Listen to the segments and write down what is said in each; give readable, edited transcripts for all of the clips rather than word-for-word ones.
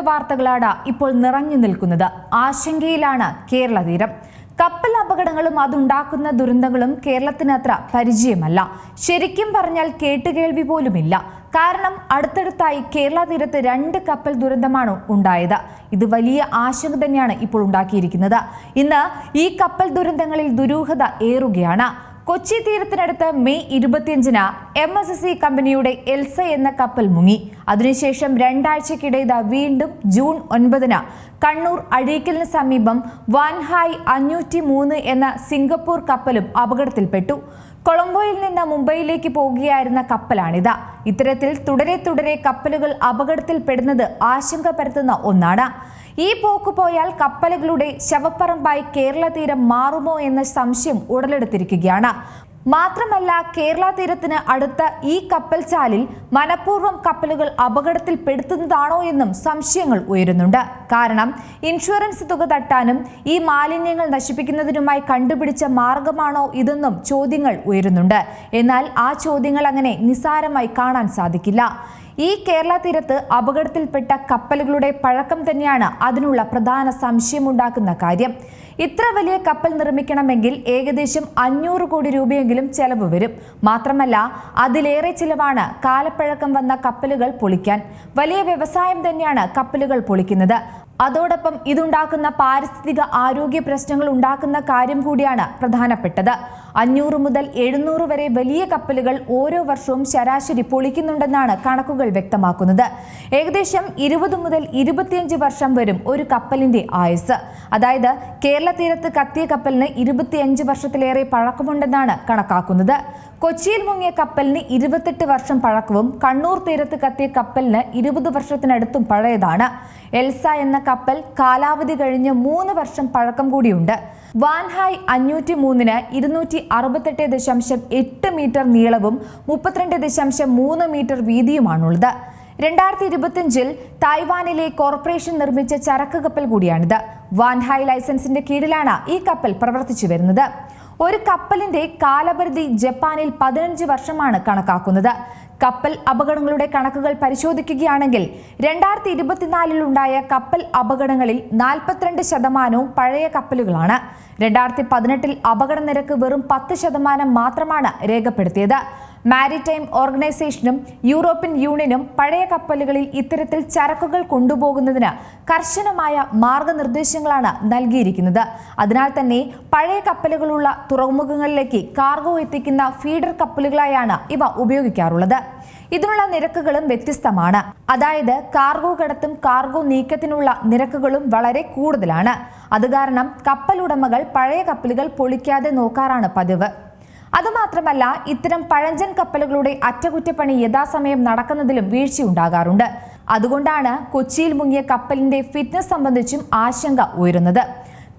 വാർത്തകളാണ് ഇപ്പോൾ നിറഞ്ഞു നിൽക്കുന്നത്. ആശങ്കയിലാണ് കേരള തീരം. കപ്പൽ അപകടങ്ങളും അതുണ്ടാക്കുന്ന ദുരന്തങ്ങളും കേരളത്തിന് അത്ര പരിചയമല്ല. ശരിക്കും പറഞ്ഞാൽ കേട്ടുകേൾവി പോലുമില്ല. കാരണം അടുത്തടുത്തായി കേരള തീരത്ത് 2 കപ്പൽ ദുരന്തമാണ് ഉണ്ടായത്. ഇത് വലിയ ആശങ്ക തന്നെയാണ് ഇപ്പോൾ ഉണ്ടാക്കിയിരിക്കുന്നത്. ഇന്ന് ഈ കപ്പൽ ദുരന്തങ്ങളിൽ ദുരൂഹത ഏറുകയാണ്. കൊച്ചി തീരത്തിനടുത്ത് മെയ് 25-ന് MSC കമ്പനിയുടെ എൽസ എന്ന കപ്പൽ മുങ്ങി. അതിനുശേഷം 2 ആഴ്ചക്കിടെ വീണ്ടും ജൂൺ 9-ന് കണ്ണൂർ അഴീക്കലിന് സമീപം വാൻഹായ് 503 എന്ന സിംഗപ്പൂർ കപ്പലും അപകടത്തിൽപ്പെട്ടു. കൊളംബോയിൽ നിന്ന് മുംബൈയിലേക്ക് പോകുകയായിരുന്ന കപ്പലാണിത്. ഇത്തരത്തിൽ തുടരെ കപ്പലുകൾ അപകടത്തിൽപ്പെടുന്നത് ആശങ്ക പരത്തുന്ന ഒന്നാണ്. ഈ പോക്ക് പോയാൽ കപ്പലുകളുടെ ശവപ്പറമ്പായി കേരള തീരം മാറുമോ എന്ന സംശയം ഉടലെടുത്തിരിക്കുകയാണ്. മാത്രമല്ല, കേരള തീരത്തിന് അടുത്ത ഈ കപ്പൽ ചാലിൽ മനഃപൂർവ്വം കപ്പലുകൾ അപകടത്തിൽപ്പെടുത്തുന്നതാണോ എന്നും സംശയങ്ങൾ ഉയരുന്നുണ്ട്. കാരണം ഇൻഷുറൻസ് തുക തട്ടാനും ഈ മാലിന്യങ്ങൾ നശിപ്പിക്കുന്നതിനുമായി കണ്ടുപിടിച്ച മാർഗമാണോ ഇതെന്നും ചോദ്യങ്ങൾ ഉയരുന്നുണ്ട്. എന്നാൽ ആ ചോദ്യങ്ങൾ അങ്ങനെ നിസ്സാരമായി കാണാൻ സാധിക്കില്ല. ഈ കേരള തീരത്ത് അപകടത്തിൽപ്പെട്ട കപ്പലുകളുടെ പഴക്കം തന്നെയാണ് അതിനുള്ള പ്രധാന സംശയമുണ്ടാക്കുന്ന കാര്യം. ഇത്ര വലിയ കപ്പൽ നിർമ്മിക്കണമെങ്കിൽ ഏകദേശം 500 കോടി രൂപയെങ്കിലും ചെലവ് വരും. മാത്രമല്ല, അതിലേറെ ചിലവാണ് കാലപ്പഴക്കം വന്ന കപ്പലുകൾ പൊളിക്കാൻ. വലിയ വ്യവസായം തന്നെയാണ് കപ്പലുകൾ പൊളിക്കുന്നത്. അതോടൊപ്പം ഇതുണ്ടാക്കുന്ന പാരിസ്ഥിതിക ആരോഗ്യ പ്രശ്നങ്ങൾ ഉണ്ടാക്കുന്ന കാര്യം കൂടിയാണ് പ്രധാനപ്പെട്ടത്. 500 മുതൽ 700 വരെ വലിയ കപ്പലുകൾ ഓരോ വർഷവും ശരാശരി പൊളിക്കുന്നുണ്ടെന്നാണ് കണക്കുകൾ വ്യക്തമാക്കുന്നത്. ഏകദേശം 20 മുതൽ 25 വർഷം വരും ഒരു കപ്പലിന്റെ ആയുസ്. അതായത് കേരള തീരത്ത് കത്തിയ കപ്പലിന് 25 വർഷത്തിലേറെ പഴക്കമുണ്ടെന്നാണ് കണക്കാക്കുന്നത്. കൊച്ചിയിൽ മുങ്ങിയ കപ്പലിന് 28 വർഷം പഴക്കവും കണ്ണൂർ തീരത്ത് കത്തിയ കപ്പലിന് 20 വർഷത്തിനടുത്തും പഴയതാണ്. എൽസ എന്ന കപ്പൽ കാലാവധി കഴിഞ്ഞ് 3 വർഷം പഴക്കം കൂടിയുണ്ട്. വാൻഹായ് 503-ന് 268.8 മീറ്റർ നീളവും 32.3 മീറ്റർ വീതിയുമാണുള്ളത്. 2025-ൽ തായ്വാനിലെ കോർപ്പറേഷൻ നിർമ്മിച്ച ചരക്ക് കപ്പൽ കൂടിയാണിത്. വാൻഹായ് ലൈസൻസിന്റെ കീഴിലാണ് ഈ കപ്പൽ പ്രവർത്തിച്ചു വരുന്നത്. ഒരു കപ്പലിന്റെ കാലപരിധി ജപ്പാനിൽ 15 വർഷമാണ് കണക്കാക്കുന്നത്. കപ്പൽ അപകടങ്ങളുടെ കണക്കുകൾ പരിശോധിക്കുകയാണെങ്കിൽ 2024-ൽ ഉണ്ടായ കപ്പൽ അപകടങ്ങളിൽ 42% പഴയ കപ്പലുകളാണ്. 2018-ൽ അപകട നിരക്ക് വെറും 10% മാത്രമാണ് രേഖപ്പെടുത്തിയത്. മാരിടൈം ഓർഗനൈസേഷനും യൂറോപ്യൻ യൂണിയനും പഴയ കപ്പലുകളിൽ ഇത്തരത്തിൽ ചരക്കുകൾ കൊണ്ടുപോകുന്നതിന് കർശനമായ മാർഗനിർദ്ദേശങ്ങളാണ് നൽകിയിരിക്കുന്നത്. അതിനാൽ തന്നെ പഴയ കപ്പലുകളുള്ള തുറമുഖങ്ങളിലേക്ക് കാർഗോ എത്തിക്കുന്ന ഫീഡർ കപ്പലുകളായാണ് ഇവ ഉപയോഗിക്കാറുള്ളത്. ഇതിനുള്ള നിരക്കുകളും വ്യത്യസ്തമാണ്. അതായത് കാർഗോ കടത്തും കാർഗോ നീക്കത്തിനുള്ള നിരക്കുകളും വളരെ കൂടുതലാണ്. അത് കാരണം കപ്പൽ ഉടമകൾ പഴയ കപ്പലുകൾ പൊളിക്കാതെ നോക്കാറാണ് പതിവ്. അതുമാത്രമല്ല, ഇത്തരം പഴഞ്ചൻ കപ്പലുകളുടെ അറ്റകുറ്റപ്പണി യഥാസമയം നടക്കുന്നതിലും വീഴ്ചയുണ്ടാകാറുണ്ട്. അതുകൊണ്ടാണ് കൊച്ചിയിൽ മുങ്ങിയ കപ്പലിന്റെ ഫിറ്റ്നസ് സംബന്ധിച്ചും ആശങ്ക ഉയരുന്നത്.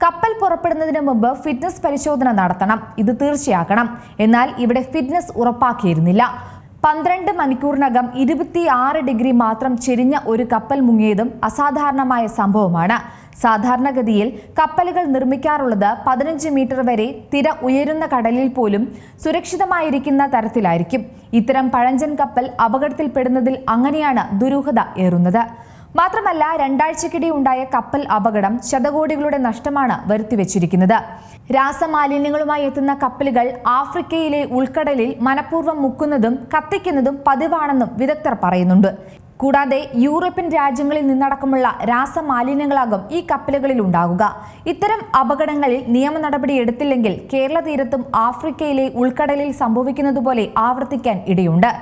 കപ്പൽ പുറപ്പെടുന്നതിന് മുമ്പ് ഫിറ്റ്നസ് പരിശോധന നടത്തണം, ഇത് തീർച്ചയാക്കണം. എന്നാൽ ഇവിടെ ഫിറ്റ്നസ് ഉറപ്പാക്കിയിരുന്നില്ല. 12 മണിക്കൂറിനകം 26 ഡിഗ്രി മാത്രം ചെരിഞ്ഞ ഒരു കപ്പൽ മുങ്ങിയതും അസാധാരണമായ സംഭവമാണ്. സാധാരണഗതിയിൽ കപ്പലുകൾ നിർമ്മിക്കാറുള്ളത് 15 മീറ്റർ വരെ തിര ഉയരുന്ന കടലിൽ പോലും സുരക്ഷിതമായിരിക്കുന്ന തരത്തിലായിരിക്കും. ഇത്തരം പഴഞ്ചൻ കപ്പൽ അപകടത്തിൽപ്പെടുന്നതിൽ അങ്ങനെയാണ് ദുരൂഹത ഏറുന്നത്. മാത്രമല്ല, 2 ആഴ്ചക്കിടെ ഉണ്ടായ കപ്പൽ അപകടം ശതകോടികളുടെ നഷ്ടമാണ് വരുത്തിവെച്ചിരിക്കുന്നത്. രാസമാലിന്യങ്ങളുമായി എത്തുന്ന കപ്പലുകൾ ആഫ്രിക്കയിലെ ഉൾക്കടലിൽ മനഃപൂർവ്വം മുക്കുന്നതും കത്തിക്കുന്നതും പതിവാണെന്നും വിദഗ്ധർ പറയുന്നുണ്ട്. കൂടാതെ യൂറോപ്യൻ രാജ്യങ്ങളിൽ നിന്നടക്കമുള്ള രാസമാലിന്യങ്ങളാകും ഈ കപ്പലുകളിൽ ഉണ്ടാകുക. ഇത്തരം അപകടങ്ങളിൽ നിയമ നടപടി എടുത്തില്ലെങ്കിൽ കേരള തീരത്തും ആഫ്രിക്കയിലെ ഉൾക്കടലിൽ സംഭവിക്കുന്നതുപോലെ ആവർത്തിക്കാൻ ഇടയുണ്ട്.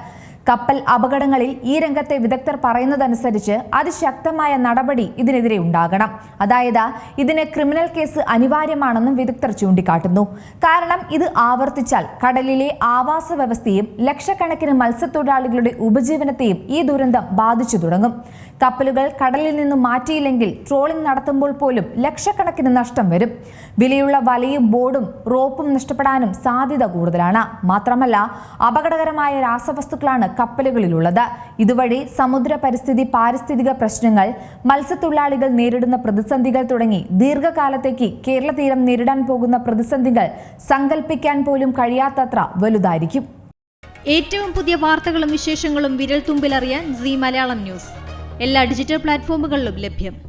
കപ്പൽ അപകടങ്ങളിൽ ഈ രംഗത്തെ വിദഗ്ധർ പറയുന്നതനുസരിച്ച് അതിശക്തമായ നടപടി ഇതിനെതിരെ ഉണ്ടാകണം. അതായത് ഇതിന് ക്രിമിനൽ കേസ് അനിവാര്യമാണെന്നും വിദഗ്ധർ ചൂണ്ടിക്കാട്ടുന്നു. കാരണം ഇത് ആവർത്തിച്ചാൽ കടലിലെ ആവാസ വ്യവസ്ഥയും ലക്ഷക്കണക്കിന് മത്സ്യത്തൊഴിലാളികളുടെ ഉപജീവനത്തെയും ഈ ദുരന്തം ബാധിച്ചു തുടങ്ങും. കപ്പലുകൾ കടലിൽ നിന്നും മാറ്റിയില്ലെങ്കിൽ ട്രോളിംഗ് നടത്തുമ്പോൾ പോലും ലക്ഷക്കണക്കിന് നഷ്ടം വരും. വിലയുള്ള വലയും ബോർഡും റോപ്പും നഷ്ടപ്പെടാനും സാധ്യത കൂടുതലാണ്. മാത്രമല്ല, അപകടകരമായ രാസവസ്തുക്കളാണ് കപ്പലുകളിലുള്ളത്. ഇതുവഴി സമുദ്ര പരിസ്ഥിതി പാരിസ്ഥിതിക പ്രശ്നങ്ങൾ, മത്സ്യത്തൊഴിലാളികൾ നേരിടുന്ന പ്രതിസന്ധികൾ തുടങ്ങി ദീർഘകാലത്തേക്ക് കേരള തീരം നേരിടാൻ പോകുന്ന പ്രതിസന്ധികൾ സങ്കല്പിക്കാൻ പോലും കഴിയാത്തത്ര വലുതായിരിക്കും. ഏറ്റവും പുതിയ വാർത്തകളും വിശേഷങ്ങളും വിരൽ തുമ്പിലറിയാൻ സീ മലയാളം ന്യൂസ്. എല്ലാ ഡിജിറ്റൽ പ്ലാറ്റ്ഫോമുകളിലും ലഭ്യം.